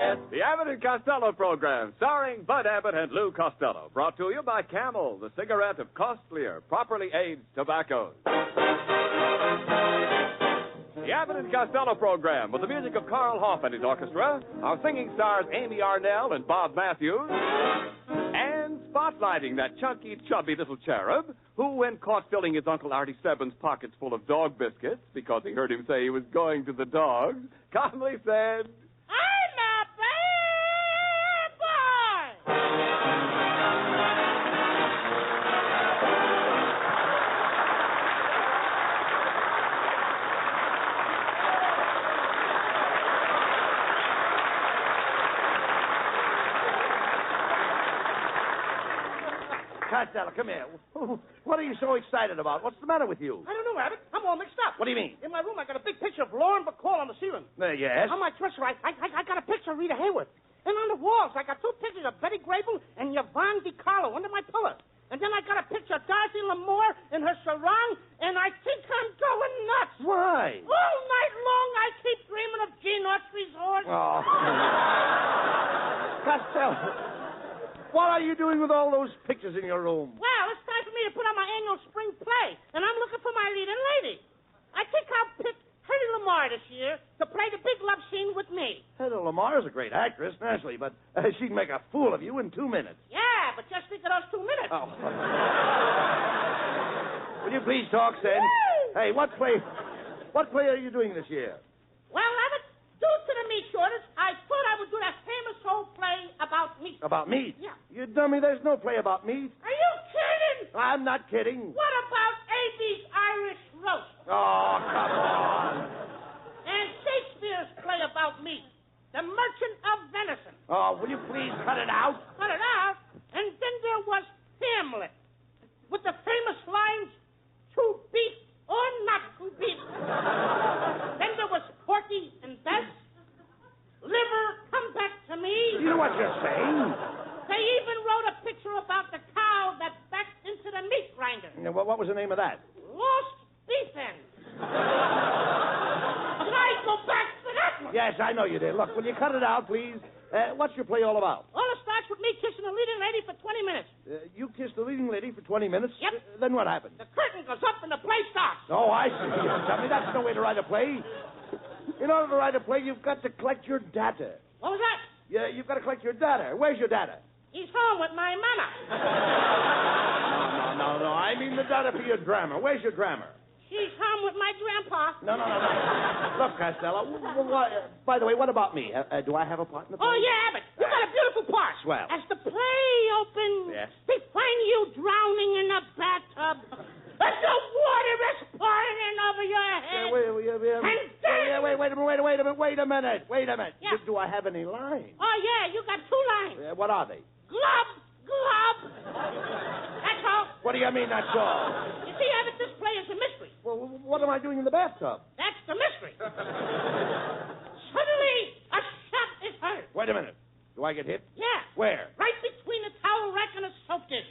The Abbott and Costello program, starring Bud Abbott and Lou Costello, brought to you by Camel, the cigarette of costlier, properly aged tobaccos. The Abbott and Costello program, with the music of Carl Hoff and his orchestra, our singing stars Amy Arnell and Bob Matthews, and spotlighting that chunky, chubby little cherub who, when caught filling his Uncle Artie Stebbins' pockets full of dog biscuits because he heard him say he was going to the dogs, calmly said, I'm a bad boy! Costello, come here. What are you so excited about? What's the matter with you? I don't know, Abbott. I'm all mixed up. What do you mean? In my room, I got a big picture of Lauren Bacall on the ceiling. Yes? On my dresser, I got a picture of Rita Hayworth. And on the walls, I got two pictures of Betty Grable and Yvonne DiCarlo under my pillow. And then I got a picture of Dorothy Lamour in her sarong, and I think I'm going nuts. Why? All night long, I keep dreaming of Gene Autry's horse. Oh. Costello, what are you doing with all those pictures in your room? Well, it's time for me to put on my annual spring play, and I'm looking for my leading lady. I think I'll pick Hedy Lamarr this year to play the big love scene with me. Hedy Lamarr is a great actress, naturally, but she'd make a fool of you in 2 minutes. Yeah, but just think of those 2 minutes. Oh. Will you please talk, Sen? Hey, what play are you doing this year? Well, Abbott, due to the meat shortage, I thought I would do that famous old play about meat. About meat? Yeah. You dummy, there's no play about meat. Are you kidding? I'm not kidding. What about A.B.'s Irish roast? Oh, come on. And Shakespeare's play about meat, The Merchant of Venison. Oh, will you please cut it out? Cut it out? And then there was Hamlet, with the famous lines, to beat or not to beat. Then there was Porky and Bess, Liver, come back to me. You know what you're saying? They even wrote a picture about the cow that backed into the meat grinder. Yeah, what was the name of that? Lost beef end. Did I go back to that one? Yes, I know you did. Look, will you cut it out, please? What's your play all about? All it starts with me kissing the leading lady for 20 minutes. You kissed the leading lady for 20 minutes? Yep. Then what happened? The curtain goes up and the play starts. Oh, I see. You tell me that's no way to write a play. In order to write a play, you've got to collect your data. What was that? Yeah, you've got to collect your data. Where's your data? He's home with my mama. No. I mean the data for your grammar. Where's your grammar? She's home with my grandpa. No. Look, Costello, by the way, what about me? Do I have a part in the play? Oh, yeah, Abbott. You got a beautiful part. Swell. As the play opens, Yes. they find you drowning in a bathtub. And the water is pouring over your head. Wait a minute. Yeah. Do I have any lines? Oh, yeah, you got 2 lines. What are they? Glub. That's all. What do you mean, that's all? You see, Abbott, this play is a mystery. Well, what am I doing in the bathtub? That's the mystery. Suddenly, a shot is heard. Wait a minute. Do I get hit? Yeah. Where? Right between a towel rack and a soap dish.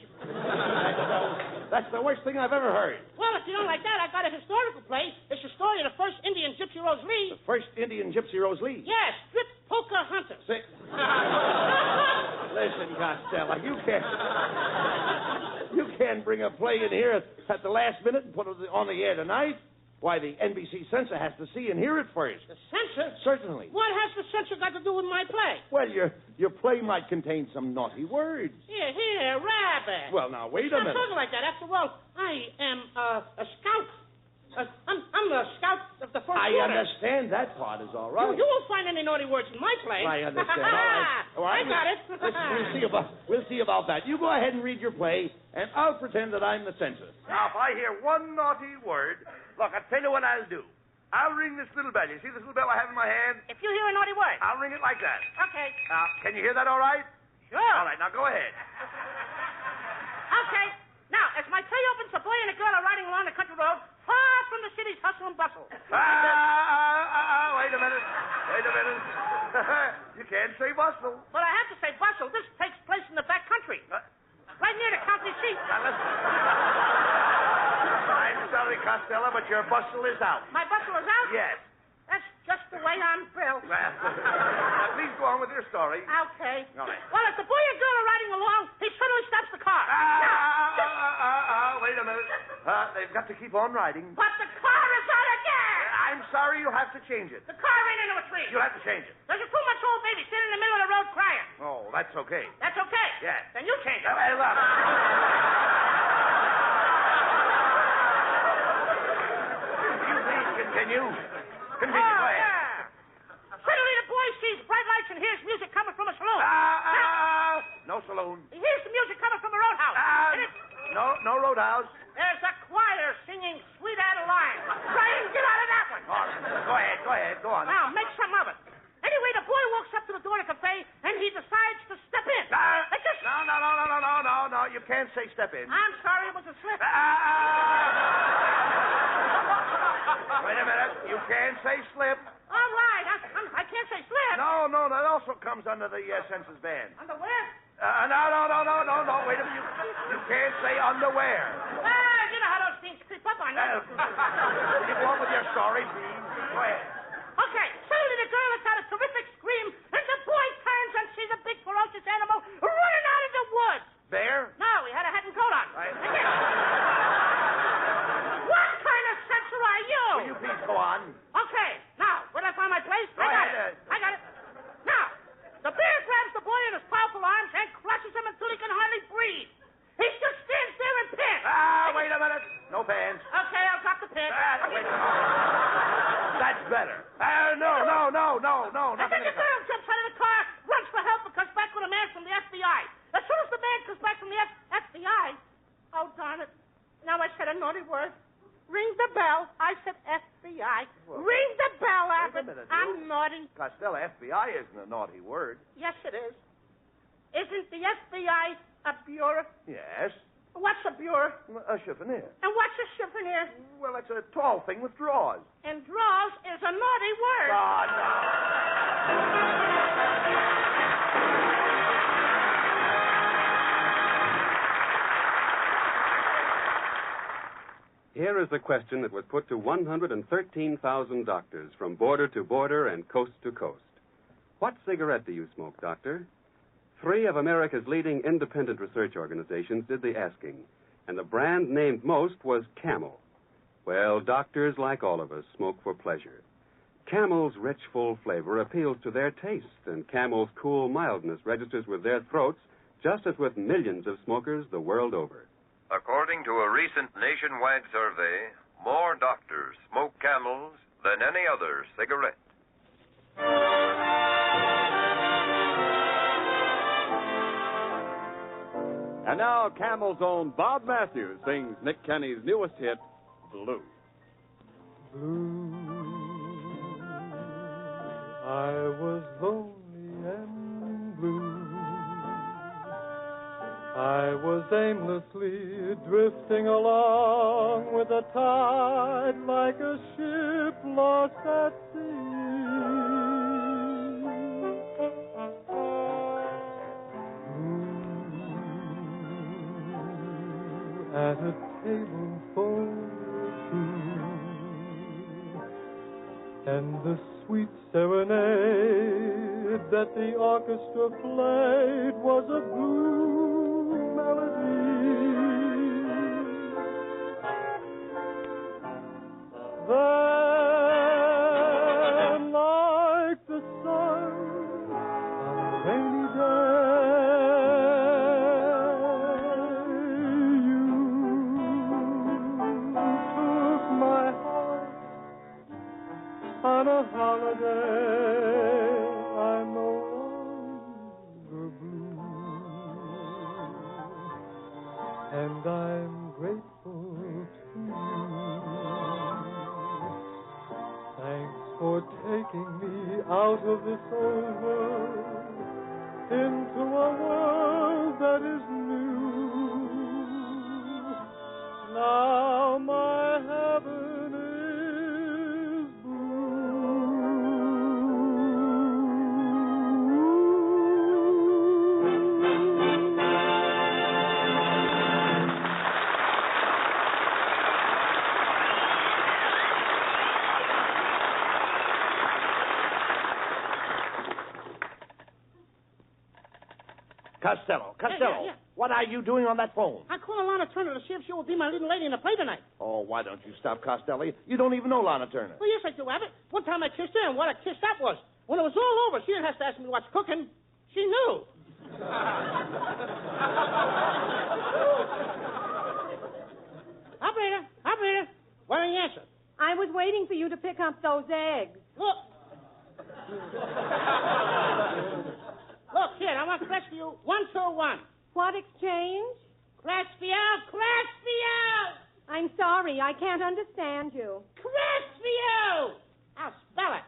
That's the worst thing I've ever heard. Well, if you don't like that, I got a historical play. It's the story of the first Indian Gypsy Rose Lee. The first Indian Gypsy Rose Lee? Yes, strip poker hunter. Listen, Costello, you can't bring a play in here at the last minute and put it on the air tonight. Why, the NBC censor has to see and hear it first. The censor? Certainly. What has the censor got to do with my play? Well, your play might contain some naughty words. Here, rabbit. Well, now, wait a minute. Don't talk like that. After all, I am a scout. I'm the scout of the first I order. understand that part is all right. You won't find any naughty words in my play. I understand. All right. I got it. Listen, we'll see about that. You go ahead and read your play, and I'll pretend that I'm the censor. Now, if I hear one naughty word, look, I'll tell you what I'll do. I'll ring this little bell. You see this little bell I have in my hand? If you hear a naughty word. I'll ring it like that. Okay. Now, can you hear that all right? Sure. All right, now go ahead. Okay. Now, as my play opens, a boy and a girl are riding along the country road, far from the city's hustle and bustle. Wait a minute. You can't say bustle. But I have to say bustle. This takes place in the back country. Right near the county seat. Now, listen. I'm sorry, Costello, but your bustle is out. My bustle is out? Yes. That's just the way I'm built. Now, please go on with with your story. Okay. All right. Well, if the boy and girl are riding along, he suddenly stops the car. Wait a minute. They've got to keep on riding. But the car is out of gas. I'm sorry, you'll have to change it. The car ran into a tree. You'll have to change it. There's a 2-month-old baby sitting in the middle of the road crying. Oh, that's okay. That's okay. Yeah. Then you change it. Hey, look. You please continue. Continue. Go ahead. Yeah. Suddenly the boy sees bright lights and hears music coming from a saloon. No saloon. He hears the music coming from a roadhouse. And it's... No roadhouse. There's a choir singing Sweet Adeline. Try and get out of that one. All right. Go ahead. Go on. Now, make some of it. Anyway, the boy walks up to the door of the cafe, and he decides to step in. No. You can't say step in. I'm sorry, it was a slip. Wait a minute. You can't say slip. All right, I can't say slip. No. That also comes under the census ban. Underwear? No. Wait a minute. You can't say underwear. You know how those things creep up on you. You go on with your story, please. Go ahead. Okay, suddenly the girl lets out a terrific scream, and the boy turns and sees a big ferocious animal running out of the woods. Bear? No, he had a hat and coat on. Right. What kind of censor are you? Will you please go on? Okay, now, where did I find my place? Go ahead. I got it. Now, the bear grabs the boy in his powerful arms and crushes him until he can hardly breathe. He just stands there and pants. Wait a minute. No pants. Okay, I'll drop the pants. Wait a minute. That's better. No. And then the girl jumps out of the car, runs for help, and comes back with a man from the FBI. As soon as the man comes back from the FBI, oh, darn it. Now I said a naughty word. Ring the bell. I said FBI. Well, Ring the bell, Abbott. Wait a minute, I'm naughty. Costello, FBI isn't a naughty word. Yes, it is. Isn't the FBI a bureau? Yes. What's a bureau? A chiffonier. And what's a chiffonier? Well, it's a tall thing with drawers. And draws is a naughty word. Here is a question that was put to 113,000 doctors from border to border and coast to coast. What cigarette do you smoke, doctor? 3 of America's leading independent research organizations did the asking, and the brand named most was Camel. Well, doctors, like all of us, smoke for pleasure. Camel's rich, full flavor appeals to their taste, and Camel's cool mildness registers with their throats just as with millions of smokers the world over. According to a recent nationwide survey, more doctors smoke Camels than any other cigarette. And now, Camel's own Bob Matthews sings Nick Kenny's newest hit, Blue. Blue, I was lonely and blue. I was aimlessly drifting along with the tide like a ship lost at sea. At a table for 2, and the sweet serenade that the orchestra played was a blue melody. Then, like the sun on a rainy on a holiday, I'm no longer blue, and I'm grateful to you. Thanks for taking me out of this old world into a world that is new. Now my heaven is Costello. Yeah. What are you doing on that phone? I called Lana Turner to see if she will be my leading lady in the play tonight. Oh, why don't you stop, Costello? You don't even know Lana Turner. Well, yes, I do, Abbott. One time I kissed her, and what a kiss that was. When it was all over, she didn't have to ask me what's cooking. She knew. Operator, what are the answer? I was waiting for you to pick up those eggs. Look, kid, I want Crestview 121. What exchange? Crestview! I'm sorry, I can't understand you. Crestview! I'll spell it.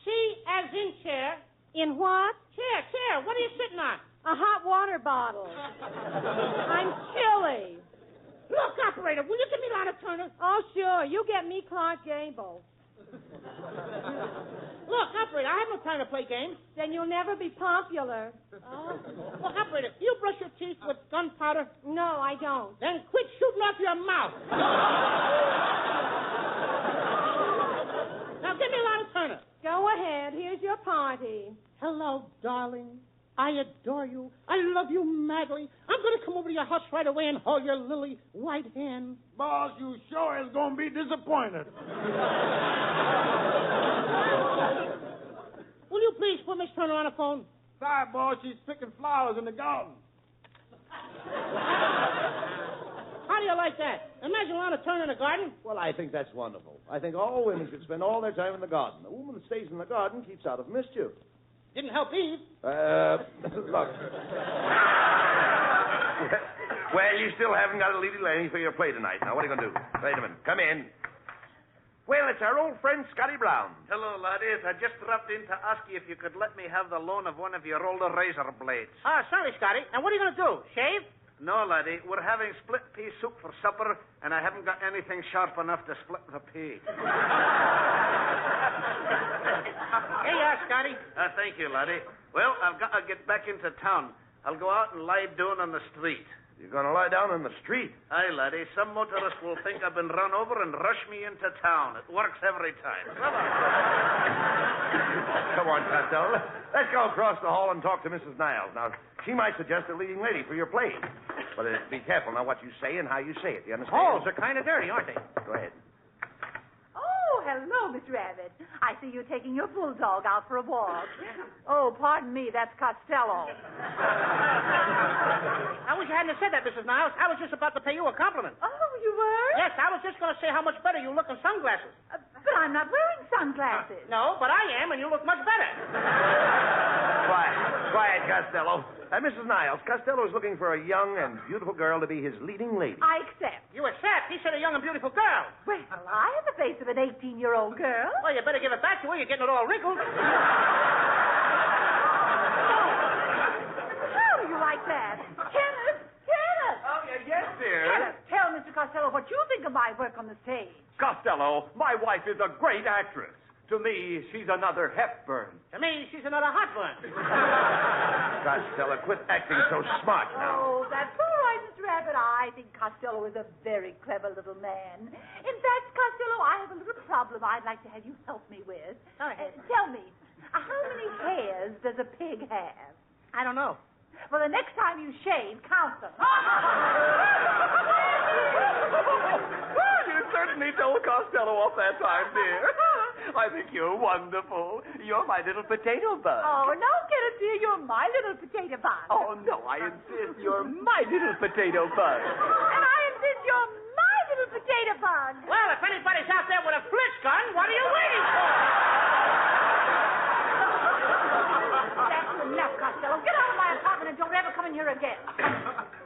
C as in chair. In what? Chair. What are you sitting on? A hot water bottle. I'm chilly. Look, operator, will you give me Lana Turner? Oh, sure. You get me Clark Gable. Look, operator, I have no time to play games. Then you'll never be popular. Oh. Look, operator, do you brush your teeth with gunpowder? No, I don't. Then quit shooting off your mouth. Now give me Lana Turner. Go ahead. Here's your party. Hello, darling. I adore you. I love you madly. I'm going to come over to your house right away and hold your lily white hand. Boss, you sure is going to be disappointed. Will you please put Miss Turner on the phone? Sorry, boss, she's picking flowers in the garden. How do you like that? Imagine Lana Turner in the garden. Well, I think that's wonderful. I think all women should spend all their time in the garden. A woman that stays in the garden keeps out of mischief. Didn't help Eve. Look. Well, you still haven't got a leading lady for your play tonight. Now, what are you going to do? Wait a minute. Come in. Well, it's our old friend, Scotty Brown. Hello, laddies. I just dropped in to ask you if you could let me have the loan of one of your older razor blades. Sorry, Scotty. And what are you going to do? Shave? No, laddie. We're having split pea soup for supper, and I haven't got anything sharp enough to split the pea. Here you are, Scotty. Thank you, laddie. Well, I've got to get back into town. I'll go out and lie down on the street. You're going to lie down in the street? Aye, laddie. Some motorist will think I've been run over and rush me into town. It works every time. Come on, Costello. Let's go across the hall and talk to Mrs. Niles. Now, she might suggest a leading lady for your play. But be careful now what you say and how you say it. You understand? Halls are kind of dirty, aren't they? Go ahead. Oh, hello, Mr. Abbott. I see you're taking your bulldog out for a walk. Oh, pardon me, that's Costello. I wish you hadn't said that, Mrs. Niles. I was just about to pay you a compliment. Oh, you were? Yes, I was just going to say how much better you look in sunglasses. But I'm not wearing sunglasses. No, but I am, and you look much better. Quiet, Costello. Mrs. Niles, Costello is looking for a young and beautiful girl to be his leading lady. I accept. You accept? He said a young and beautiful girl. Well, I have the face of an 18-year-old girl. Well, you better give it back to her. You're getting it all wrinkled. How do you like that? Kenneth! Oh, yes, dear. Kenneth, tell Mr. Costello what you think of my work on the stage. Costello, my wife is a great actress. To me, she's another Hepburn. To me, she's another hot one. Costello, quit acting so smart now. Oh, that's all right, Mr. Abbott. I think Costello is a very clever little man. In fact, Costello, I have a little problem I'd like to have you help me with. Go ahead. Tell me, how many hairs does a pig have? I don't know. Well, the next time you shave, count them. You certainly told Costello off that time, dear. I think you're wonderful. You're my little potato bug. Oh, no, Kenneth, dear, you're my little potato bug. Oh, no, I insist you're my little potato bug. And I insist you're my little potato bug. Well, if anybody's out there with a flitch gun, what are you waiting for? That's enough, Costello. Get out of my apartment and don't ever come in here again.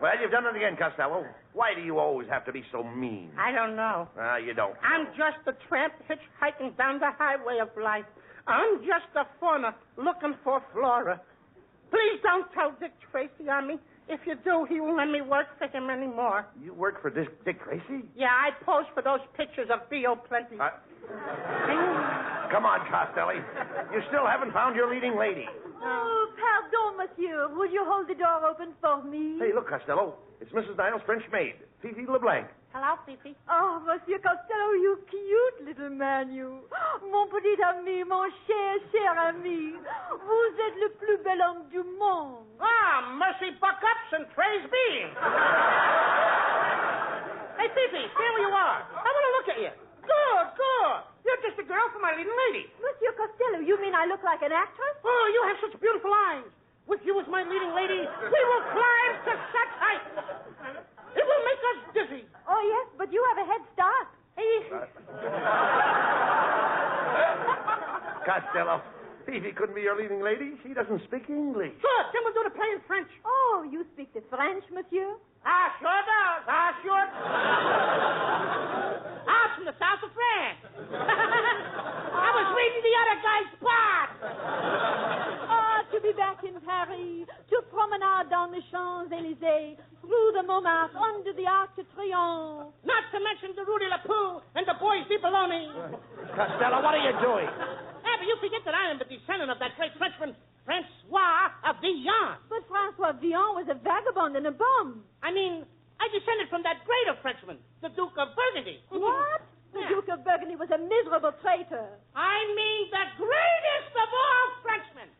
Well, you've done it again, Costello. Why do you always have to be so mean? I don't know. You don't. I'm just a tramp hitchhiking down the highway of life. I'm just a fauna looking for flora. Please don't tell Dick Tracy on me. If you do, he won't let me work for him anymore. You work for Dick Tracy? Yeah, I pose for those pictures of B.O. Plenty. Come on, Costello. You still haven't found your leading lady. Oh, pardon, monsieur. monsieur, would you hold the door open for me? Hey, look, Costello. It's Mrs. Niles' French maid, Fifi LeBlanc. Hello, Fifi. Oh, Monsieur Costello, you cute little man, you. Mon petit ami, mon cher ami. Vous êtes le plus bel homme du monde. Ah, mercy buck-ups and praise be. Hey, Fifi, stay where you are. I want to look at you. Good. You're just a girl for my leading lady. Monsieur Costello, you mean I look like an actress? Oh, you have such beautiful eyes. With you as my leading lady, we will climb to such heights. It will make us dizzy. Oh, yes, but you have a head start. Costello, Fifi couldn't be your leading lady. She doesn't speak English. Good. Then we'll do the play in French. Oh, you speak the French, monsieur? Sure does. Sure. From the south of France. I was reading the other guy's part. To be back in Paris, to promenade down the Champs-Élysées, through the Montmartre, under the Arc de Triomphe. Not to mention the Rue de la Poo and the Bois de Boulogne. Costello, what are you doing? But you forget that I am the descendant of that great Frenchman, Francois of Villon. But Francois Villon was a vagabond and a bum. I mean, I descended from that greater Frenchman, the Duke of Burgundy. What? The Duke of Burgundy was a miserable traitor. I mean the greatest of all Frenchmen.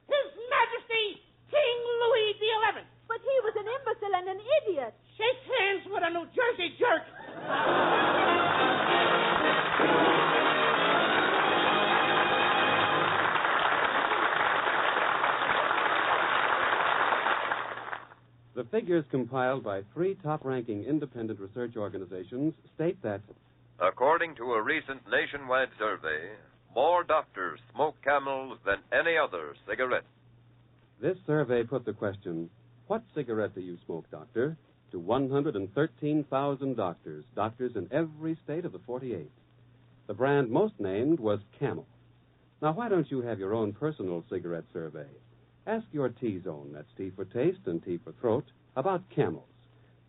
His Majesty, King Louis XI. But he was an imbecile and an idiot. Shake hands with a New Jersey jerk. The figures compiled by 3 top-ranking independent research organizations state that, according to a recent nationwide survey, more doctors smoke Camels than any other cigarette. this survey put the question, what cigarette do you smoke, doctor? To 113,000 doctors in every state of the 48. The brand most named was Camel. Now, why don't you have your own personal cigarette survey? Ask your T-Zone, that's T for taste and T for throat, about Camels.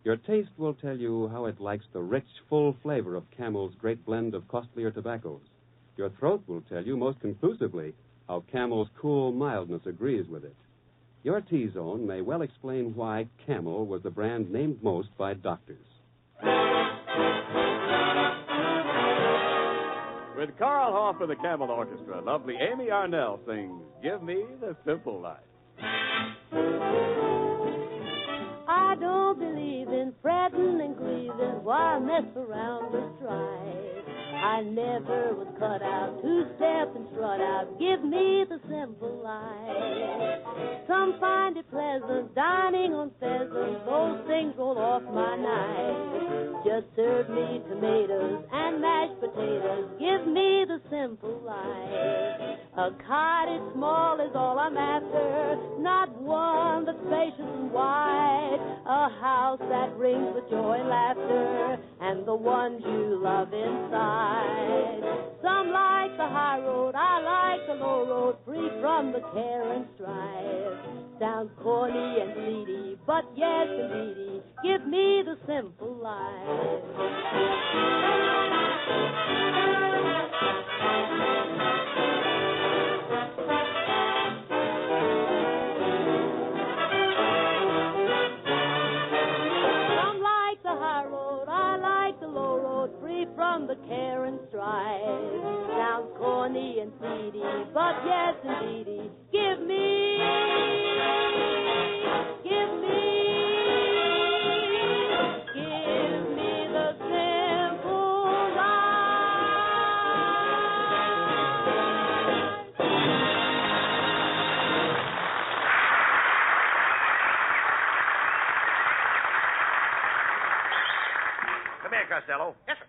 Your taste will tell you how it likes the rich, full flavor of Camel's great blend of costlier tobaccos. Your throat will tell you most conclusively how Camel's cool mildness agrees with it. Your T-Zone may well explain why Camel was the brand named most by doctors. With Carl Hoff and the Camel Orchestra, lovely Amy Arnell sings Give Me the Simple Life. I don't believe in fretting and grieving. Why mess around with strife? I never was cut out to step and strut out. Give me the simple life. Some find it pleasant dining on pheasants. Those things roll off my knife. Just serve me tomatoes and mashed potatoes. Give me the simple life. A cottage small is all I'm after. Not one that's spacious and wide. A house that rings with joy and laughter. And the ones you love inside. Some like the high road, I like the low road, free from the care and strife. Sounds corny and seedy, but yes, indeedy, give me the simple life. Some like the high road, I like the low road, free from the care and strife. Sounds corny and seedy, but yes, indeedy, give me the simple life. Come here, Costello. Yes, sir.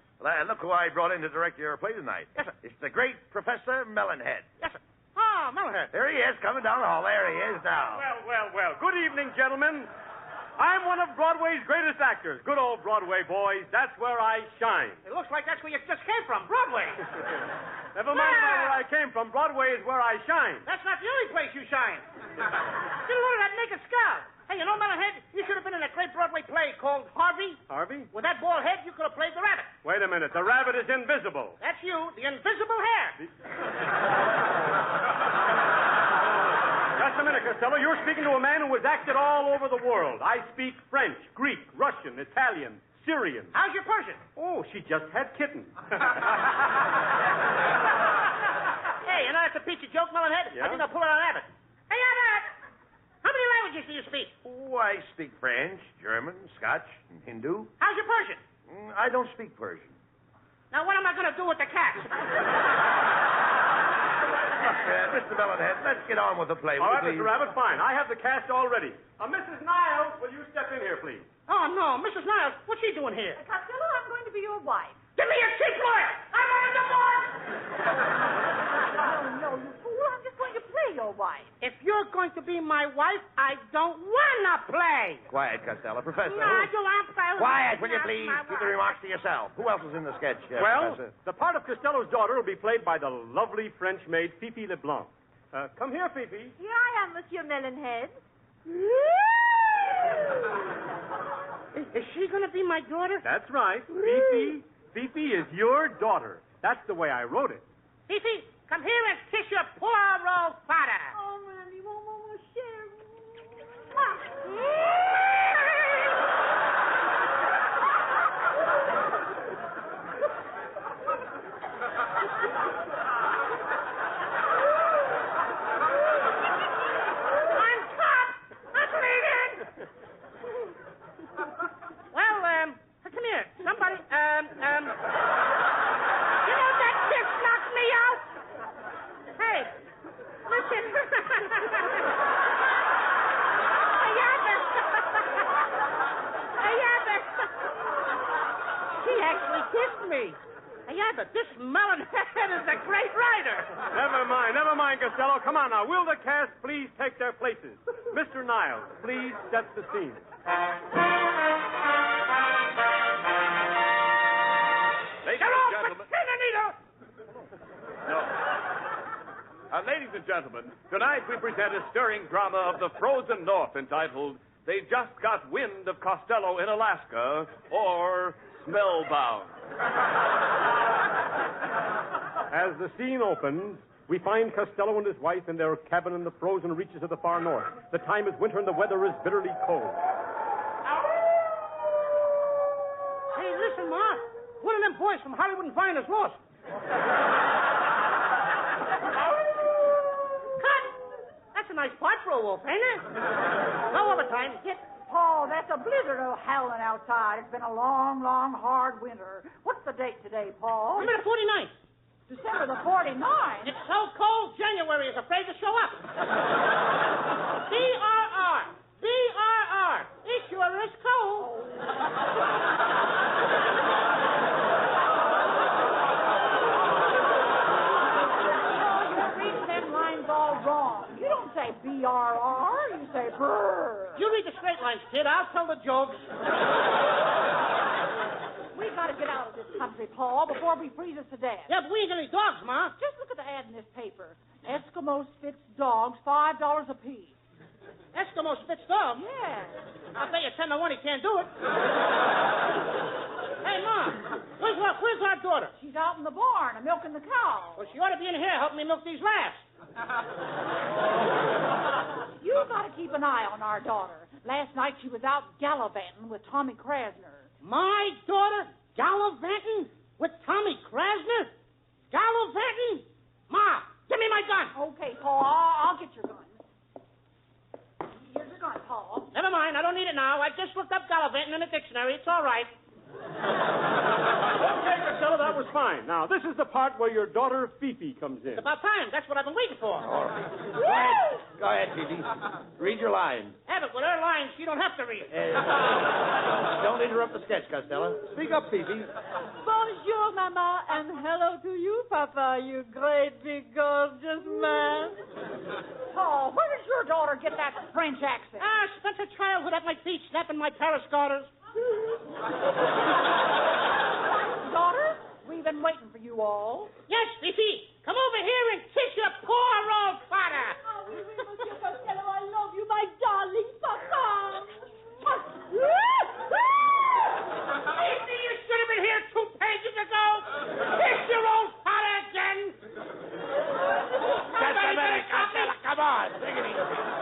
Look who I brought in to direct your play tonight. Yes, sir. It's the great Professor Melonhead. Yes, sir. Ah, Melonhead. There he is, coming down the hall. There he is now. Well. Good evening, gentlemen. I'm one of Broadway's greatest actors. Good old Broadway, boys. That's where I shine. It looks like that's where you just came from, Broadway. Never mind about where I came from. Broadway is where I shine. That's not the only place you shine. Get a load of that naked scout. Hey, you know, Melonhead, you should have been in that great Broadway play called Harvey. Harvey? With that bald head, you could have played the rabbit. Wait a minute. The rabbit is invisible. That's you, the invisible hair. Just a minute, Costello. You're speaking to a man who has acted all over the world. I speak French, Greek, Russian, Italian, Syrian. How's your Persian? Oh, she just had kittens. Hey, you know that's a peachy joke, Melonhead? Yeah? I think I'll pull it on Abbott. Hey, Abbott! How many languages do you speak? Oh, I speak French, German, Scotch, and Hindu. How's your Persian? I don't speak Persian. Now, what am I going to do with the cat? Mr. Melonhead, let's get on with the play. All right, will you, Mr. please? Rabbit, fine. I have the cast all ready. Mrs. Niles, will you step in here, please? Oh, no. Mrs. Niles, what's she doing here? Costello, I'm going to be your wife. Give me a cheap lawyer! I want a divorce! No, you fool. I'm just going to play your wife. If you're going to be my wife, I don't want to play. Quiet, Costello. Professor. No, I don't want to play. Quiet, will you please? Keep the remarks to yourself. Who else is in the sketch, Well, Professor? the part of Costello's daughter will be played by the lovely French maid, Fifi Leblanc. Come here, Fifi. Here I am, Monsieur Melonhead. Is she going to be my daughter? That's right. Fifi is your daughter. That's the way I wrote it. Fifi, come here and kiss your poor old father. Oh, Randy, mon cher. I'm caught. I'm bleeding. Well, come here. Somebody, you know that kiss knocked me out? Hey, listen. Hey, Abbott. Hey, Abbott. She actually kissed me. Hey, Abbott, this Melonhead is a great writer. Never mind, Costello. Come on now. Will the cast please take their places? Mr. Niles, please set the scene. Ladies and gentlemen. No. Ladies and gentlemen, tonight we present a stirring drama of the frozen north entitled They Just Got Wind of Costello in Alaska, or Smellbound. As the scene opens, we find Costello and his wife in their cabin in the frozen reaches of the far north. The time is winter and the weather is bitterly cold. Hey, listen, Ma. One of them boys from Hollywood and Vine is lost. Cut! That's a nice part for a wolf, ain't it? No overtime. Get. Paul, that's a blizzard of howling outside. It's been a long, long, hard winter. What's the date today, Paul? I'm at the 49th. December the 49th. It's so cold, January is afraid to show up. BRR. BRR. It sure is cold. You're reading them lines all wrong. You don't say BRR, you say brr. You read the straight lines, kid. I'll tell the jokes. We've got to get out of this country, Paul, before we freeze us to death. Yeah, but we ain't got any dogs, Ma. Just look at the ad in this paper. Eskimo Spitz dogs, $5 a piece. Eskimo Spitz dog? Yeah. I'll bet you 10 to 1 he can't do it. Hey, Ma, where's our daughter? She's out in the barn, milking the cow. Well, she ought to be in here helping me milk these last. You've got to keep an eye on our daughter. Last night she was out gallivanting with Tommy Krasner. My daughter gallivanting with Tommy Krasner? Gallivanting? Ma, give me my gun. Okay, Paul, I'll get your gun. Here's your gun, Paul. Never mind, I don't need it now. I just looked up gallivanting in the dictionary. It's all right. Okay, Costello, that was fine. Now, this is the part where your daughter Fifi comes in. It's about time. That's what I've been waiting for. Go ahead, Fifi. Read your line. Abbott, with her lines, she don't have to read. Don't interrupt the sketch, Costello. Speak up, Fifi. Bonjour, Mama, and hello to you, Papa, you great big gorgeous man. Paul, where does your daughter get that French accent? She spent her childhood at my feet snapping my Paris garters. Daughter, we've been waiting for you all. Yes, Fifi. Come over here and kiss your poor old father. Oh, oui, oui, Monsieur Costello, I love you, my darling Papa. Fifi, you should have been here 2 pages ago. Kiss your old father again. Just a minute, Costello. Come on. Take it easy.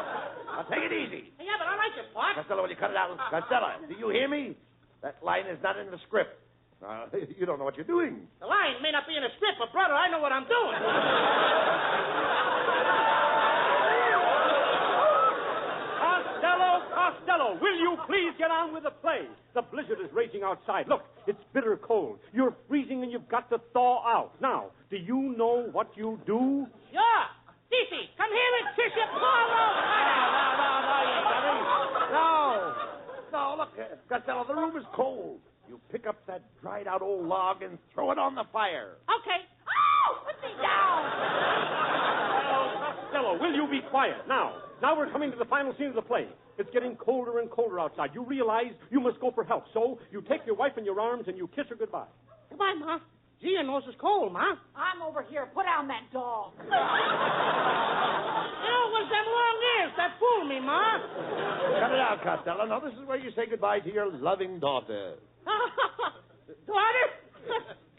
movie. Yeah, but I like it, Pop. Costello, will you cut it out? Costello, do you hear me? That line is not in the script. You don't know what you're doing. The line may not be in a strip, but, brother, I know what I'm doing. Costello, will you please get on with the play? The blizzard is raging outside. Look, it's bitter cold. You're freezing and you've got to thaw out. Now, do you know what you do? Sure. Cece, come here and kiss your No, look, Costello, the room is cold. You pick up that dried-out old log and throw it on the fire. Okay. Oh, put me down. Costello, will you be quiet? Now we're coming to the final scene of the play. It's getting colder and colder outside. You realize you must go for help. So you take your wife in your arms and you kiss her goodbye. Goodbye, Ma. Gee, your nose is cold, Ma. I'm over here. Put down that dog. You know, it was them long ears that fooled me, Ma. Cut it out, Costello. Now, this is where you say goodbye to your loving daughter. Daughter?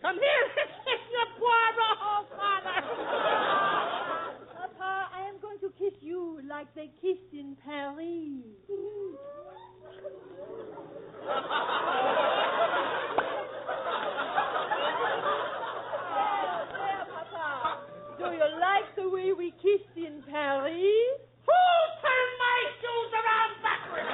Come here and kiss your poor father. Papa, I am going to kiss you like they kissed in Paris. There, Papa. Do you like the way we kissed in Paris? Who turned my shoes around backwards?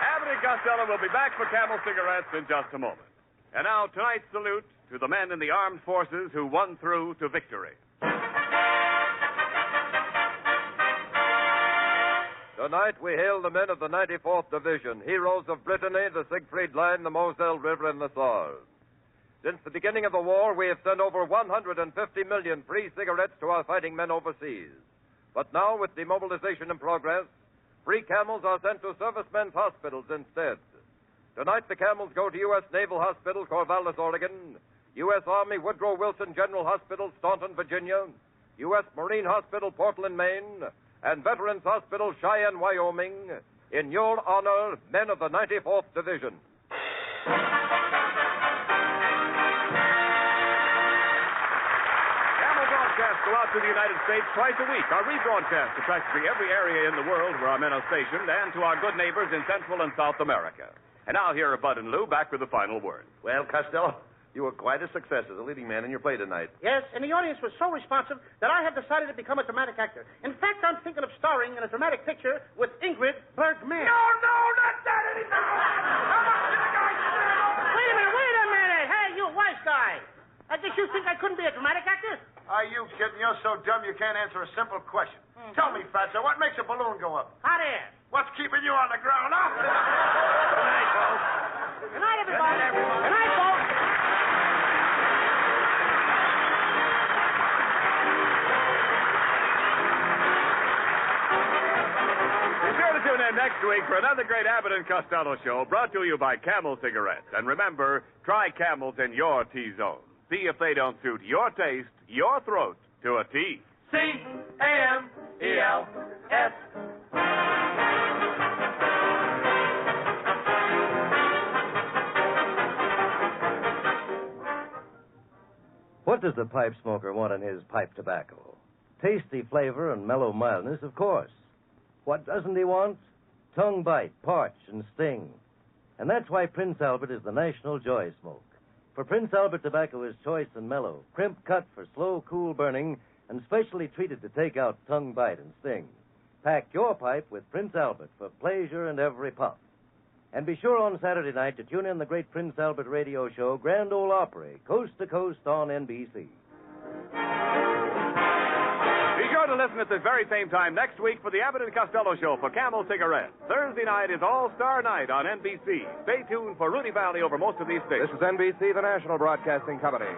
Abbott and Costello will be back for Camel cigarettes in just a moment. And now, tonight's salute to the men in the armed forces who won through to victory. Tonight we hail the men of the 94th Division, heroes of Brittany, the Siegfried Line, the Moselle River, and the Saar. Since the beginning of the war, we have sent over 150 million free cigarettes to our fighting men overseas. But now, with demobilization in progress, free Camels are sent to servicemen's hospitals instead. Tonight, the Camels go to U.S. Naval Hospital, Corvallis, Oregon, U.S. Army Woodrow Wilson General Hospital, Staunton, Virginia, U.S. Marine Hospital, Portland, Maine, and Veterans Hospital, Cheyenne, Wyoming, in your honor, men of the 94th Division. Camel broadcasts go out to the United States twice a week. Our rebroadcast to practically every area in the world where our men are stationed and to our good neighbors in Central and South America. And now here are Bud and Lou back with the final word. Well, Costello, you were quite a success as a leading man in your play tonight. Yes, and the audience was so responsive that I have decided to become a dramatic actor. In fact, I'm thinking of starring in a dramatic picture with Ingrid Bergman. No, not that anymore. How much did the guy say? Wait a minute. Hey, you wise guy. I guess you think I couldn't be a dramatic actor? Are you kidding? You're so dumb you can't answer a simple question. Tell me, Fatso, what makes a balloon go up? Hot air. What's keeping you on the ground, huh? Good night, folks. Good night, everybody. Good night, folks. Be sure to tune in next week for another great Abbott and Costello show brought to you by Camel Cigarettes. And remember, try Camels in your T-zone. See if they don't suit your taste, your throat, to a T. C-A-M-E-L-S. What does the pipe smoker want in his pipe tobacco? Tasty flavor and mellow mildness, of course. What doesn't he want? Tongue bite, parch, and sting. And that's why Prince Albert is the national joy smoke. For Prince Albert tobacco is choice and mellow, crimp cut for slow, cool burning, and specially treated to take out tongue bite and sting. Pack your pipe with Prince Albert for pleasure in every puff. And be sure on Saturday night to tune in the great Prince Albert radio show, Grand Ole Opry, coast to coast on NBC. Be sure to listen at this very same time next week for the Abbott and Costello show for Camel Cigarettes. Thursday night is All-Star Night on NBC. Stay tuned for Rudy Valley over most of these stations. This is NBC, the national broadcasting company.